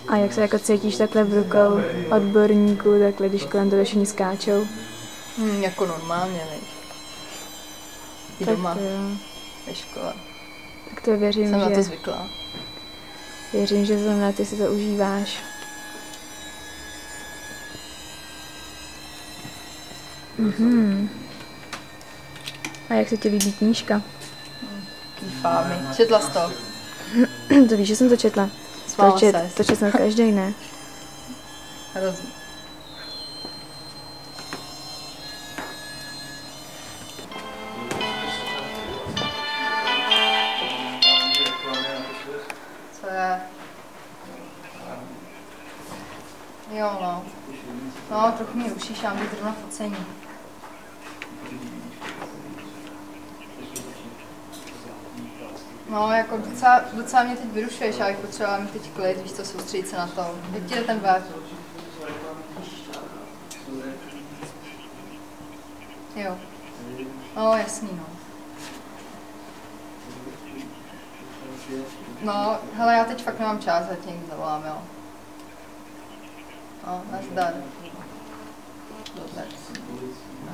A jak se jako cítíš takhle v rukou odborníků, takhle když kolem tebe všichni skáčou? Jako normálně, víš. I Tak doma, to jo. ve škole. Tak to věřím, Jsem že... na to zvyklá. Věřím, že zrovna ty si to užíváš. A jak se ti líbí knížka? Kýfá mi. Četla jsi to? To víš, že jsem to četla. Smála ses. To četl každý, ne? Hrozný. Co je? Jo, no. No, trochu mě rušíš, já mám být zrovna focení. No, jako docela mě teď vyrušuješ, já bych potřebovala mít teď klid, víš co, soustředit se na to. Jak ti jde ten web? Jo. No, jasný, no. No, hele, já teď fakt nemám čas, já tě někdy zavolám, jo. No, nazdar. Vůbec. No.